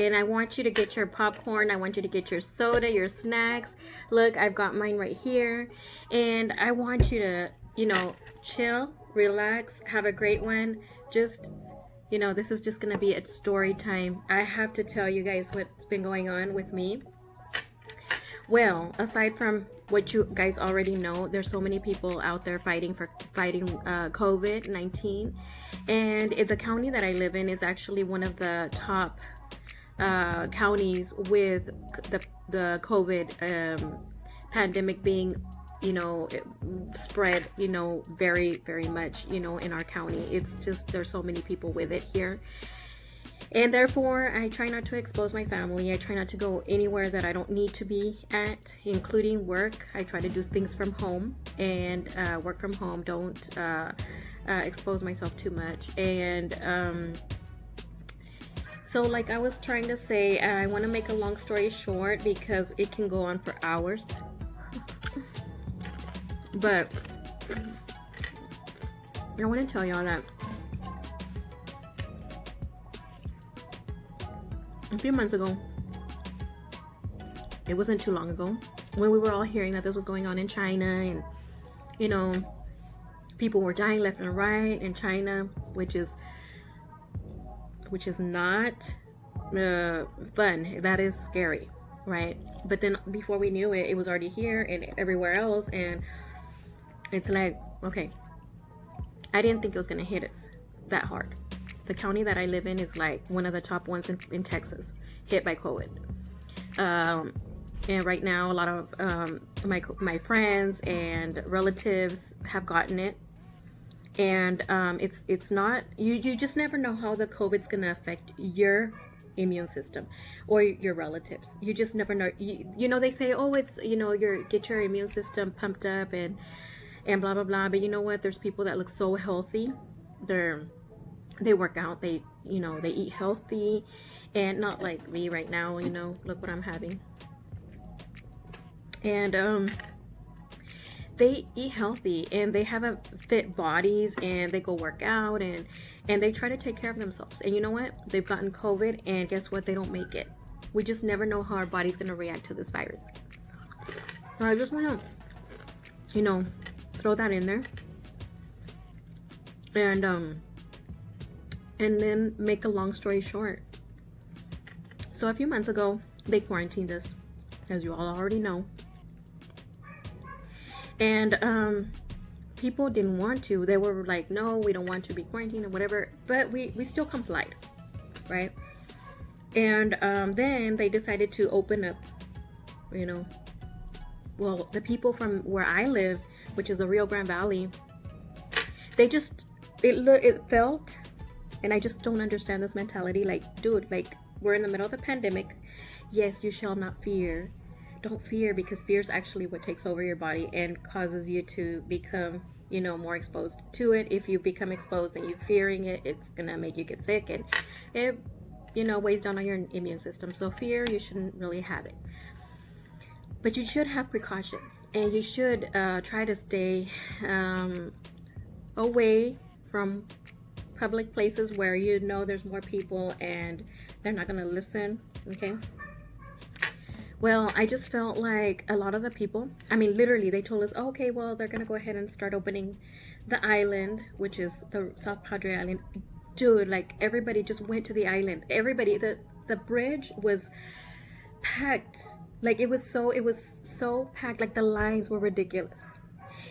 And I want you to get your popcorn. I want you to get your soda, your snacks. Look, I've got mine right here. And I want you to, chill, relax, have a great one. Just, this is just going to be a story time. I have to tell you guys what's been going on with me. Well, aside from what you guys already know, there's so many people out there fighting COVID-19. And the county that I live in is actually one of the top counties with the COVID pandemic being, spread, very, very much, in our county. It's just, there's so many people with it here. And therefore, I try not to expose my family. I try not to go anywhere that I don't need to be at, including work. I try to do things from home and work from home. Don't expose myself too much. And so like I was trying to say, I want to make a long story short because it can go on for hours. But I want to tell y'all that a few months ago, it wasn't too long ago, when we were all hearing that this was going on in China, and people were dying left and right in China, which is not fun. That is scary, right? But then before we knew it, it was already here and everywhere else, and it's like, okay, I didn't think it was gonna hit us that hard. The county that I live in is like one of the top ones in Texas hit by COVID. And right now, a lot of my friends and relatives have gotten it. And it's not, you just never know how the COVID's gonna affect your immune system or your relatives. You just never know. They say, oh, it's, get your immune system pumped up and blah blah blah. But you know what? There's people that look so healthy. They work out. They eat healthy, and not like me right now. Look what I'm having. And they eat healthy and they have a fit bodies and they go work out and they try to take care of themselves. And you know what? They've gotten COVID, and guess what? They don't make it. We just never know how our body's gonna react to this virus. So I just want to, throw that in there. And then make a long story short. So a few months ago, they quarantined us, as you all already know. And people didn't want to. They were like, no, we don't want to be quarantined or whatever. But we still complied, right? And then they decided to open up, Well, the people from where I live, which is the Rio Grande Valley, it felt, and I just don't understand this mentality. Like, dude, like, we're in the middle of a pandemic. Yes, you shall not fear. Don't fear, because fear is actually what takes over your body and causes you to become, more exposed to it. If you become exposed and you're fearing it, it's gonna make you get sick, and it, weighs down on your immune system. So fear, you shouldn't really have it. But you should have precautions, and you should try to stay away from public places where there's more people and they're not gonna listen, okay? Well, I just felt like a lot of the people, literally, they told us, oh, okay, well, they're gonna go ahead and start opening the island, which is the South Padre Island. Dude, like, everybody just went to the island. Everybody, the bridge was packed. Like, it was so packed. Like, the lines were ridiculous.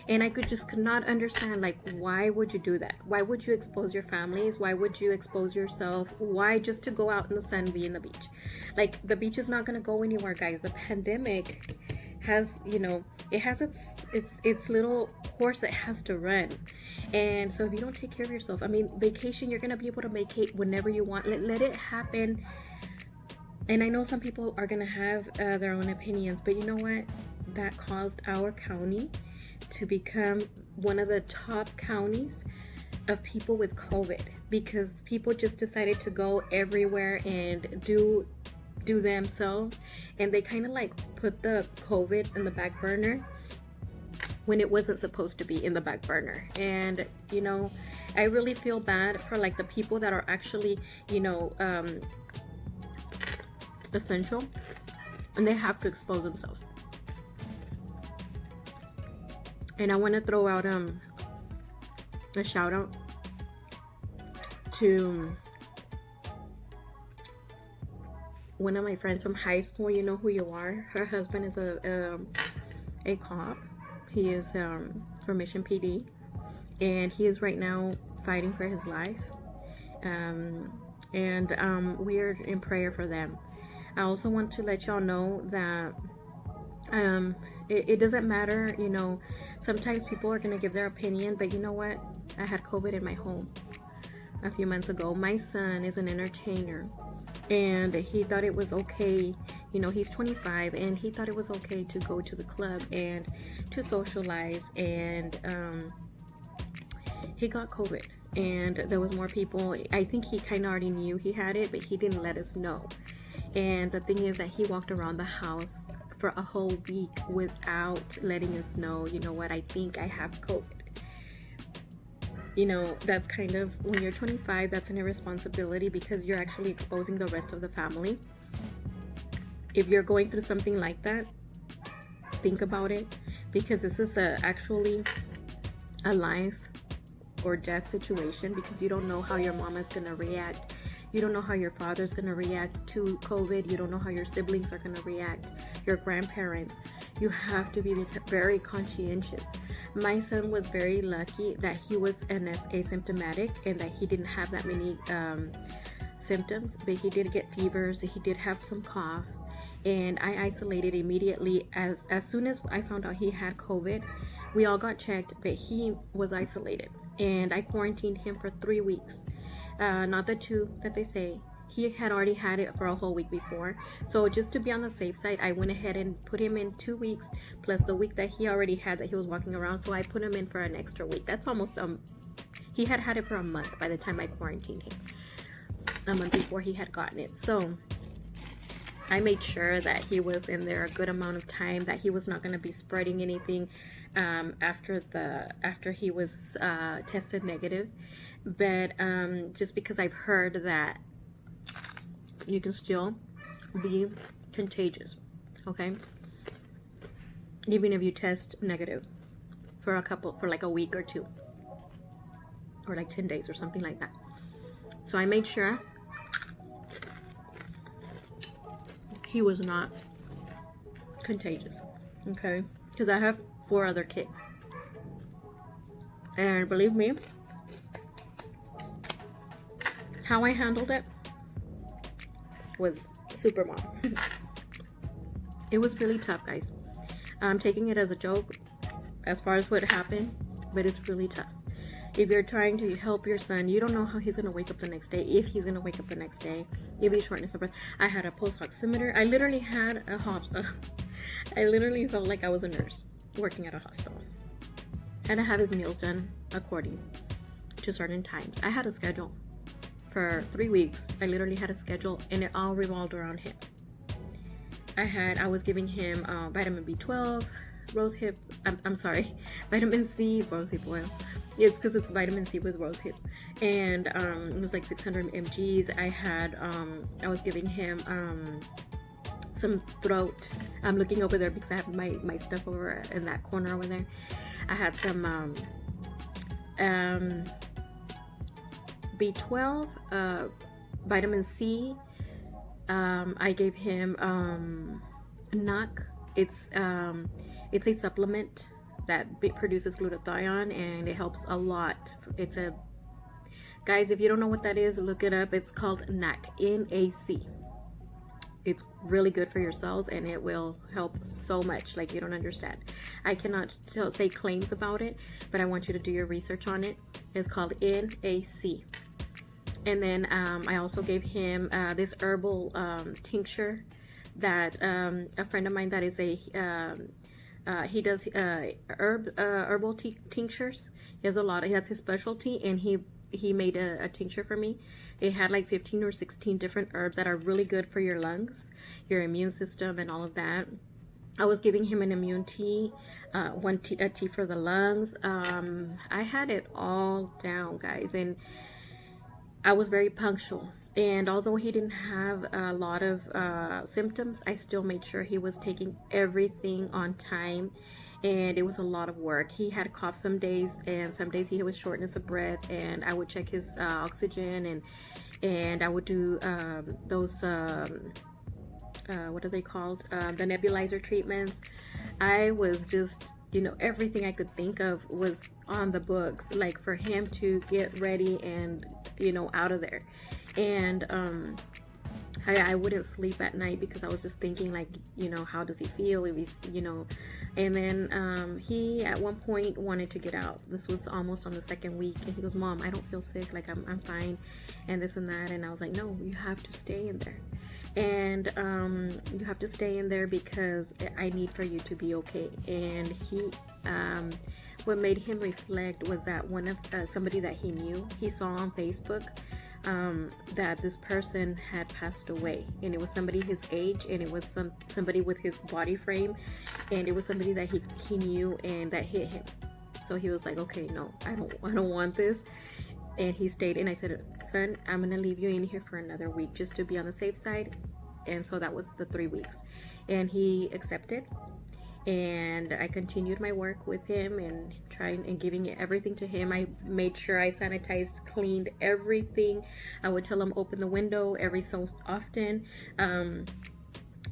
And I could not understand, like, why would you do that? Why would you expose your families? Why would you expose yourself? Why just to go out in the sun, be in the beach? Like, the beach is not going to go anywhere, guys. The pandemic has, it has its little course that has to run. And so if you don't take care of yourself, vacation, you're going to be able to vacate whenever you want. Let it happen. And I know some people are going to have their own opinions, but you know what? That caused our county to become one of the top counties of people with COVID, because people just decided to go everywhere and do themselves, and they kind of like put the COVID in the back burner when it wasn't supposed to be in the back burner. And I really feel bad for like the people that are actually essential, and they have to expose themselves. And I want to throw out a shout out to one of my friends from high school. You know who you are. Her husband is a cop. He is for Mission PD, and he is right now fighting for his life. We're in prayer for them. I also want to let y'all know that it doesn't matter, you know, sometimes people are going to give their opinion, but you know what? I had COVID in my home a few months ago. My son is an entertainer, and he thought it was okay, you know, he's 25, and he thought it was okay to go to the club and to socialize, and he got COVID. And there was more people. I think he kind of already knew he had it, but he didn't let us know. And the thing is that he walked around the house for a whole week without letting us know, you know what, I think I have COVID. You know, that's kind of, when you're 25, that's an irresponsibility, because you're actually exposing the rest of the family. If you're going through something like that, think about it, because this is actually a life or death situation, because you don't know how your mom is going to react. You don't know how your father's going to react to COVID. You don't know how your siblings are going to react, your grandparents. You have to be very conscientious. My son was very lucky that he was asymptomatic and that he didn't have that many symptoms, but he did get fevers. He did have some cough, and I isolated immediately. As soon as I found out he had COVID, we all got checked, but he was isolated, and I quarantined him for 3 weeks. Not the 2 that they say. He had already had it for a whole week before. So just to be on the safe side, I went ahead and put him in 2 weeks plus the week that he already had that he was walking around. So I put him in for an extra week. That's almost he had had it for a month by the time I quarantined him. A month before he had gotten it. So I made sure that he was in there a good amount of time, that he was not going to be spreading anything after he was tested negative. But just because I've heard that you can still be contagious, okay, even if you test negative for like a week or 2, or like 10 days or something like that. So I made sure he was not contagious, okay, because I have 4 other kids, and believe me, how I handled it was super mom. It was really tough, guys. I'm taking it as a joke as far as what happened, but it's really tough. If you're trying to help your son, you don't know how he's gonna wake up the next day, if he's gonna wake up the next day, if he's shortness of breath. I had a pulse oximeter. I literally had I literally felt like I was a nurse working at a hospital. And I had his meals done according to certain times. I had a schedule. For 3 weeks, I literally had a schedule, and it all revolved around him. I was giving him vitamin B12, rosehip. I'm sorry, vitamin C, rosehip oil. It's because it's vitamin C with rosehip, and it was like 600 mg's. I was giving him some throat. I'm looking over there because I have my stuff over in that corner over there. I had some B12, vitamin C. I gave him NUC. It's a supplement that produces glutathione, and it helps a lot. Guys, if you don't know what that is, look it up. It's called NAC, N-A-C. It's really good for your cells, and it will help so much, like you don't understand. I cannot say claims about it, but I want you to do your research on it. It's called NAC. And then I also gave him this herbal tincture that a friend of mine that is he does herbal tinctures. He has a lot. He has his specialty, and he made a tincture for me. It had like 15 or 16 different herbs that are really good for your lungs, your immune system, and all of that. I was giving him an immune tea, a tea for the lungs. I had it all down, guys, and I was very punctual. And although he didn't have a lot of symptoms, I still made sure he was taking everything on time. And it was a lot of work. He had cough some days, and some days he was shortness of breath. And I would check his oxygen, and I would do those what are they called? The nebulizer treatments. I was just, you know, everything I could think of was on the books, like for him to get ready and, you know, out of there. And I wouldn't sleep at night because I was just thinking, like, you know, how does he feel if he's, you know. And then he at one point wanted to get out. This was almost on the second week, and he goes, "Mom, I don't feel sick, like I'm fine," and this and that. And I was like, "No, you have to stay in there, and you have to stay in there because I need for you to be okay." And he what made him reflect was that one of somebody that he knew, he saw on Facebook that this person had passed away, and it was somebody his age, and it was somebody with his body frame, and it was somebody that he knew and that hit him. So he was like, "Okay, no, I don't want this." And he stayed, and I said, "Son, I'm gonna leave you in here for another week just to be on the safe side." And so that was the 3 weeks, and he accepted. And I continued my work with him and trying and giving everything to him. I made sure I sanitized, cleaned everything. I would tell him open the window every so often.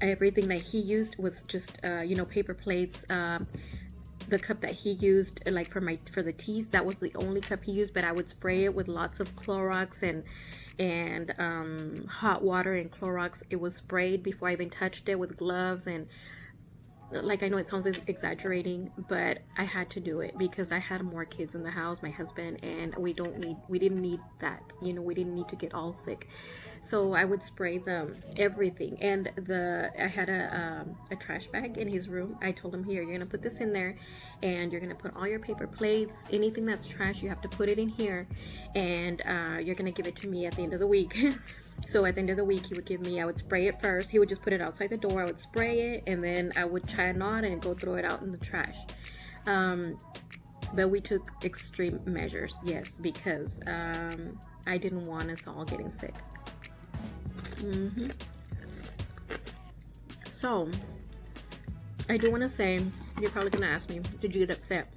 Everything that he used was just you know, paper plates. The cup that he used, like for the teas, that was the only cup he used. But I would spray it with lots of Clorox and hot water and Clorox. It was sprayed before I even touched it with gloves. And like, I know it sounds exaggerating, but I had to do it because I had more kids in the house, my husband, and we didn't need that, you know, we didn't need to get all sick. So I would spray them everything. And I had a trash bag in his room. I told him, "Here, you're gonna put this in there, and you're gonna put all your paper plates, anything that's trash, you have to put it in here, and you're gonna give it to me at the end of the week." So at the end of the week, he would give me, I would spray it first. He would just put it outside the door. I would spray it, and then I would tie a knot and go throw it out in the trash. But we took extreme measures, yes, because I didn't want us all getting sick. So I do want to say, you're probably going to ask me, did you get upset?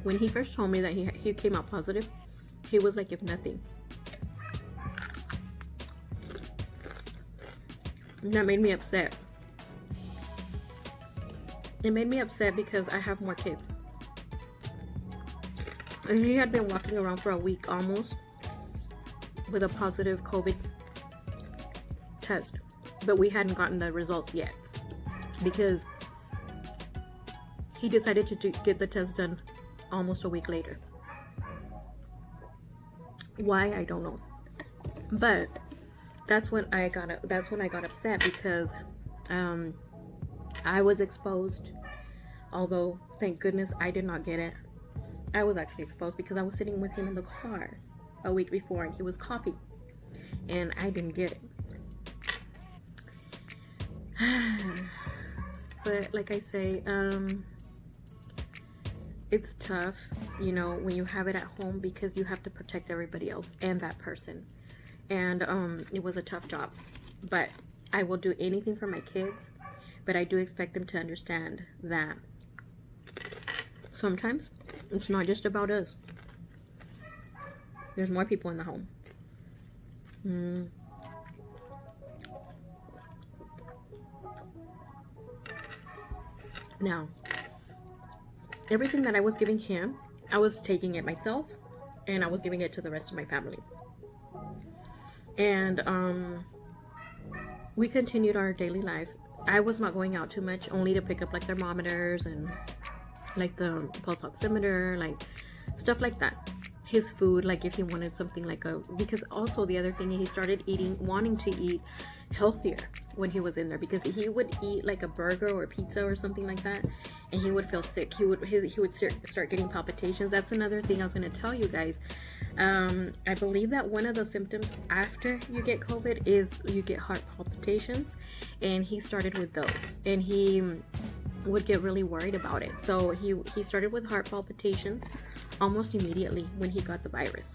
When he first told me that he came out positive, he was like, if nothing. And that made me upset. It made me upset because I have more kids. And he had been walking around for a week almost with a positive COVID test. But we hadn't gotten the results yet because he decided to get the test done almost a week later. Why, I don't know. But that's when I got upset because I was exposed. Although thank goodness I did not get it. I was actually exposed because I was sitting with him in the car a week before and he was coughing and I didn't get it. But like I say, it's tough, you know, when you have it at home because you have to protect everybody else and that person. And it was a tough job, but I will do anything for my kids. But I do expect them to understand that sometimes it's not just about us. There's more people in the home. Now, everything that I was giving him, I was taking it myself, and I was giving it to the rest of my family. And we continued our daily life. I was not going out too much, only to pick up like thermometers and like the pulse oximeter, like stuff like that. His food, like if he wanted something like because also the other thing, he started wanting to eat healthier when he was in there, because he would eat like a burger or pizza or something like that and he would feel sick. He would start getting palpitations. That's another thing I was going to tell you guys. I believe that one of the symptoms after you get COVID is you get heart palpitations, and he started with those, and he would get really worried about it. So he started with heart palpitations almost immediately when he got the virus.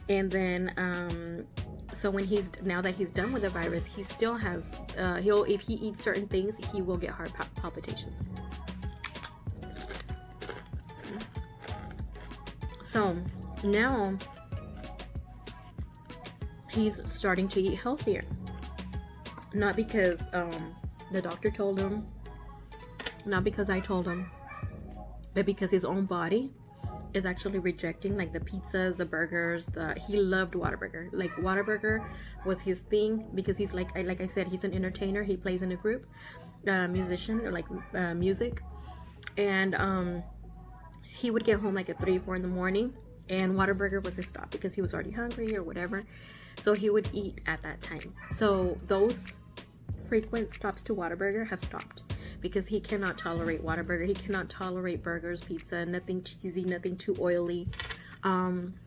And then so when now that he's done with the virus, he still has if he eats certain things, he will get heart palpitations. So now he's starting to eat healthier, not because the doctor told him, not because I told him, but because his own body is actually rejecting like the pizzas, the burgers. He loved Whataburger. Like Whataburger was his thing, because he's like I said, he's an entertainer. He plays in a group, musician, or like music, and he would get home like at 3 or 4 in the morning, and Whataburger was his stop because he was already hungry or whatever. So he would eat at that time. So those frequent stops to Whataburger have stopped, because he cannot tolerate Whataburger. He cannot tolerate burgers, pizza, nothing cheesy, nothing too oily.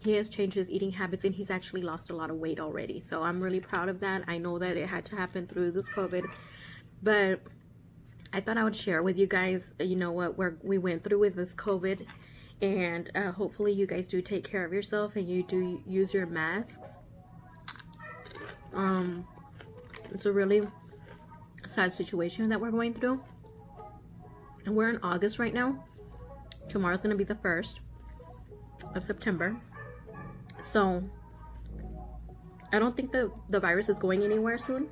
He has changed his eating habits, and he's actually lost a lot of weight already. So I'm really proud of that. I know that it had to happen through this COVID, but I thought I would share with you guys, you know, what we went through with this COVID, and hopefully you guys do take care of yourself and you do use your masks. It's a really sad situation that we're going through, and we're in August right now. Tomorrow's gonna be the 1st of September, so I don't think the virus is going anywhere soon.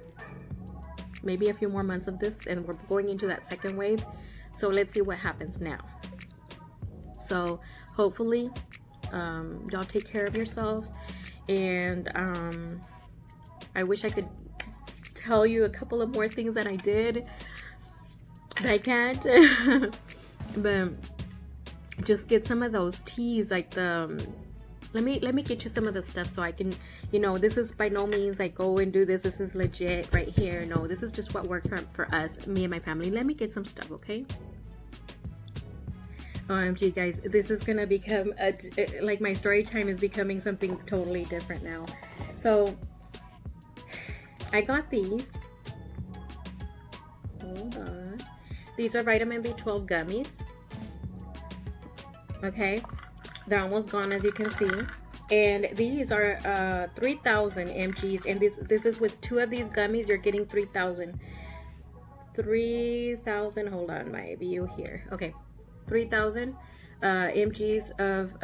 Maybe a few more months of this, and we're going into that second wave. So let's see what happens now. So hopefully y'all take care of yourselves, and I wish I could tell you a couple of more things that I did, but I can't. But just get some of those teas, like the let me get you some of the stuff so I can, you know, this is by no means like go and do this is legit right here. No, this is just what worked for us, me and my family. Let me get some stuff, okay? OMG guys, this is gonna become like my story time is becoming something totally different now. So I got these. Hold on. These are vitamin B12 gummies. Okay, they're almost gone, as you can see, and these are 3,000 mgs, and this is with 2 of these gummies you're getting 3,000. Hold on, my view here. Okay, 3,000 mgs of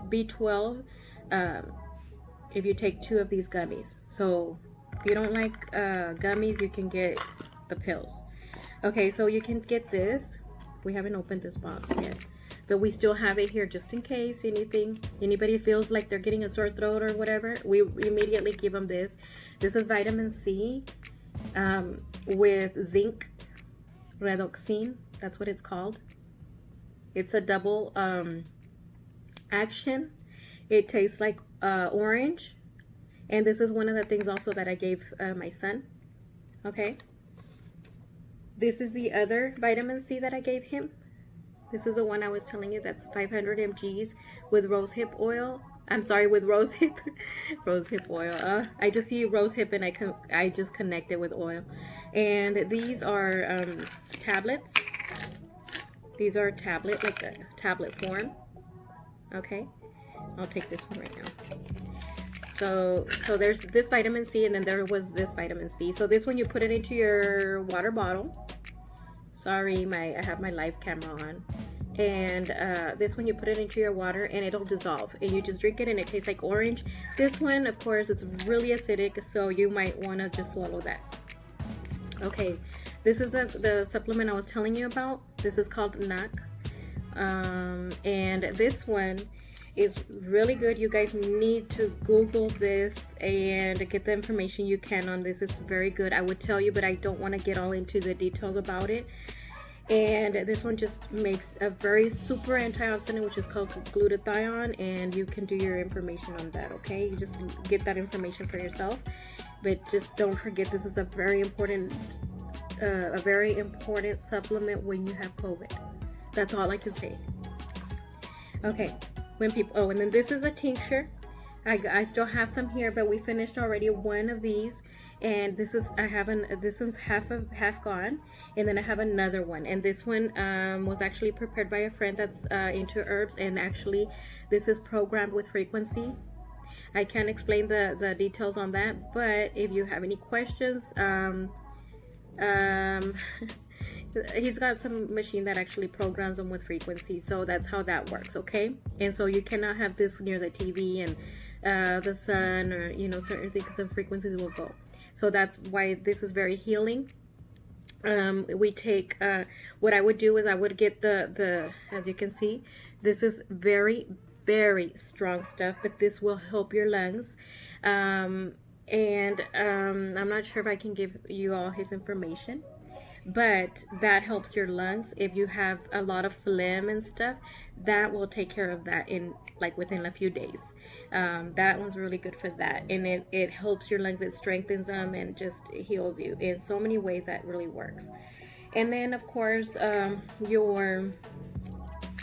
B12 if you take 2 of these gummies. So if you don't like gummies, you can get the pills. Okay, so you can get this. We haven't opened this box yet, but we still have it here just in case anybody feels like they're getting a sore throat or whatever. We immediately give them this. This is vitamin C with zinc redoxine. That's what it's called. It's a double action. It tastes like orange, and this is one of the things also that I gave my son. Okay, this is the other vitamin C that I gave him. This is the one I was telling you, that's 500 mgs with rosehip oil. I'm sorry, with rosehip oil. I just see rosehip and I just connect it with oil. And these are tablets. These are tablet, like a tablet form. Okay, I'll take this one right now. So there's this vitamin C, and then there was this vitamin C. So this one you put it into your water bottle. Sorry, I have my live camera on. And this one you put it into your water and it'll dissolve, and you just drink it and it tastes like orange. This one, of course, it's really acidic, so you might want to just swallow that. Okay, this is the supplement I was telling you about. This is called NAC, and this one is really good. You guys need to Google this and get the information you can on this. It's very good. I would tell you, but I don't want to get all into the details about it. And this one just makes a very super antioxidant, which is called glutathione, and you can do your information on that. Okay, you just get that information for yourself, but just don't forget, this is a very important supplement when you have COVID. That's all I can say. Okay, when people, and then this is a tincture. I still have some here, but we finished already one of these. And this is this is half gone, and then I have another one, and this one was actually prepared by a friend that's into herbs, and actually this is programmed with frequency. I can't explain the details on that, but if you have any questions, um, he's got some machine that actually programs them with frequency, so that's how that works. Okay, and so you cannot have this near the TV and the sun, or you know, certain things, because the frequencies will go. So that's why this is very healing. We take what I would do is I would get the as you can see, this is very strong stuff, but this will help your lungs. I'm not sure if I can give you all his information, but that helps your lungs. If you have a lot of phlegm and stuff, that will take care of that in like within a few days. That one's really good for that, and it helps your lungs, it strengthens them, and just heals you in so many ways. That really works. And then of course, your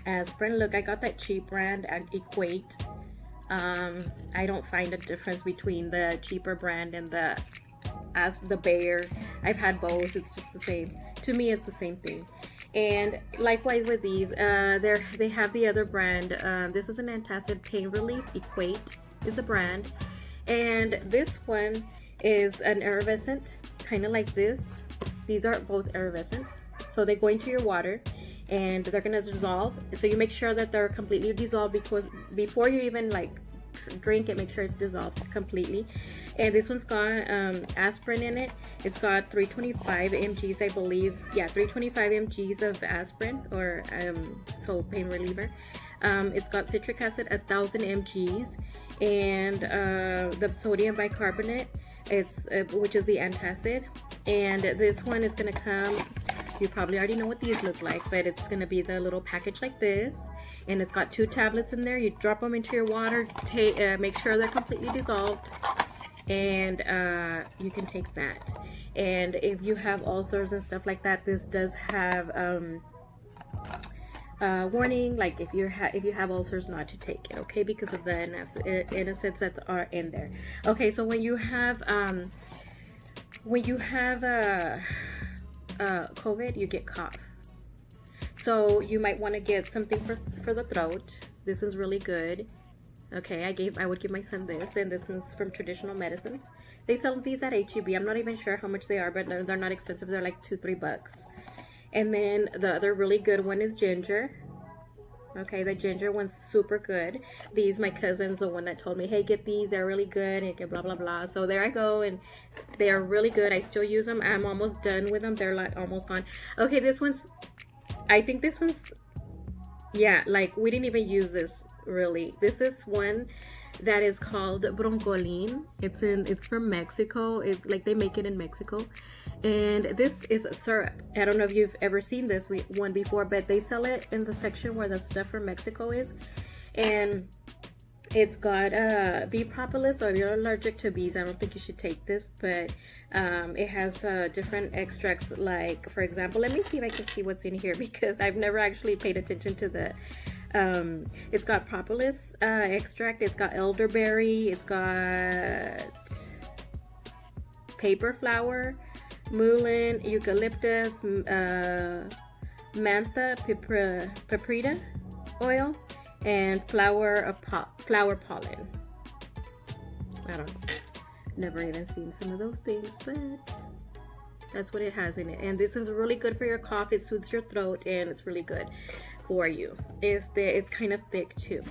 aspirin. Look, I got that cheap brand at Equate. I don't find a difference between the cheaper brand and the Bayer. I've had both. It's just the same. To me, it's the same thing. And likewise with these, they have the other brand. This is an antacid pain relief. Equate is the brand, and this one is an effervescent, kind of like this. These are both effervescent, so they go into your water and they're gonna dissolve. So you make sure that they're completely dissolved, because before you even like drink it, make sure it's dissolved completely. And this one's got aspirin in it. It's got 325 mgs, I believe. Yeah, 325 mgs of aspirin, or so pain reliever. It's got citric acid, 1000 mgs, and the sodium bicarbonate, which is the antacid. And this one is gonna come, you probably already know what these look like, but it's gonna be the little package like this, and it's got 2 tablets in there. You drop them into your water, make sure they're completely dissolved, and you can take that. And if you have ulcers and stuff like that, this does have warning, like if you have ulcers, not to take it, okay, because of the acids that are in there. Okay, so when you have COVID, you get cough. So you might want to get something for the throat. This is really good. Okay, I would give my son this, and this is from Traditional Medicines. They sell these at HEB. I'm not even sure how much they are, but they're not expensive. They're like $2-3 bucks. And then the other really good one is ginger. Okay, the ginger one's super good. These, my cousin's the one that told me, hey, get these, they're really good, and blah blah blah. So there I go, and they're really good. I still use them. I'm almost done with them. They're like almost gone. Okay, I think this one's, yeah, like we didn't even use this really. This is one that is called broncolin. It's from Mexico. It's like they make it in Mexico. And this is a syrup. I don't know if you've ever seen this one before, but they sell it in the section where the stuff from Mexico is. And it's got bee propolis. So if you're allergic to bees, I don't think you should take this, but it has different extracts. Like, for example, let me see if I can see what's in here, because I've never actually paid attention to the it's got propolis extract, it's got elderberry, it's got paper flower, mullein, eucalyptus, mentha, paprika oil, and flower pollen. I don't know. Never even seen some of those things, but that's what it has in it. And this is really good for your cough. It soothes your throat, and it's really good for you. It's kind of thick too.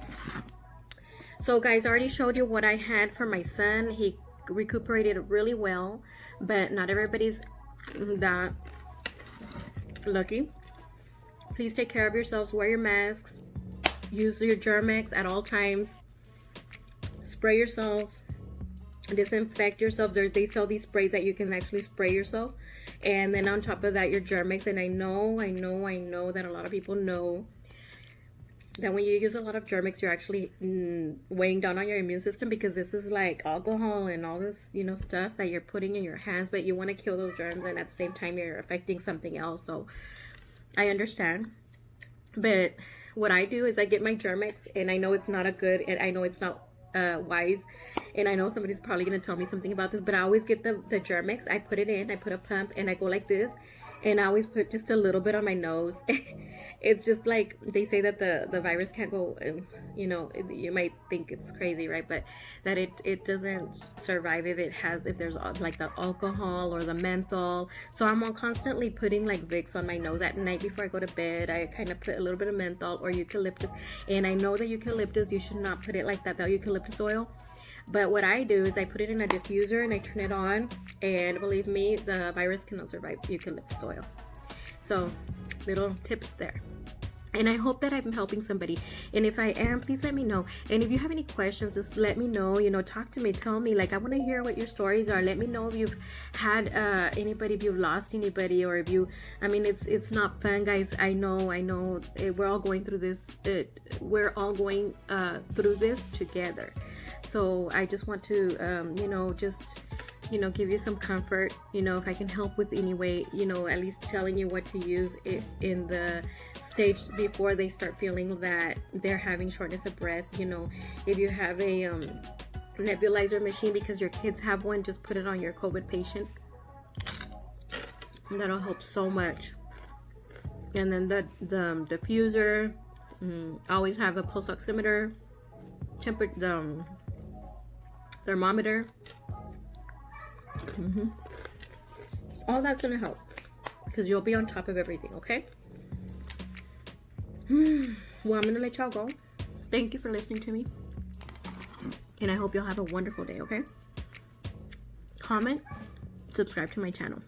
So guys, I already showed you what I had for my son. He recuperated really well, but not everybody's that lucky. Please take care of yourselves. Wear your masks. Use your Germ-X at all times. Spray yourselves. Disinfect yourselves. They sell these sprays that you can actually spray yourself, and then on top of that, your Germ-X. And I know that a lot of people know that when you use a lot of Germ-X, you're actually weighing down on your immune system, because this is like alcohol and all this, you know, stuff that you're putting in your hands, but you want to kill those germs, and at the same time you're affecting something else. So I understand, but what I do is I get my Germ-X, and I know it's not and I know it's not wise, and I know somebody's probably gonna tell me something about this, but I always get the Germ-X. I put it in, I put a pump, and I go like this, and I always put just a little bit on my nose. It's just like they say that the virus can't go, you know, you might think it's crazy, right? But that it doesn't survive if there's like the alcohol or the menthol. So I'm constantly putting like Vicks on my nose at night before I go to bed. I kind of put a little bit of menthol or eucalyptus, and I know that eucalyptus, you should not put it like that, the eucalyptus oil. But what I do is I put it in a diffuser and I turn it on, and believe me, the virus cannot survive eucalyptus oil. So little tips there. And I hope that I'm helping somebody. And if I am, please let me know. And if you have any questions, just let me know. You know, talk to me. Tell me. Like, I want to hear what your stories are. Let me know if you've had anybody, if you've lost anybody, or if you. I mean, it's not fun, guys. I know. We're all going through this. We're all going through this together. So I just want to, you know, just, you know, give you some comfort. You know, if I can help with any way, you know, at least telling you what to use in the stage before they start feeling that they're having shortness of breath. You know, if you have a nebulizer machine because your kids have one, just put it on your COVID patient. And that'll help so much. And then the diffuser, always have a pulse oximeter, thermometer. All that's gonna help because you'll be on top of everything. Okay. Well, I'm gonna let y'all go. Thank you for listening to me, and I hope y'all have a wonderful day. Okay. Comment, subscribe to my channel.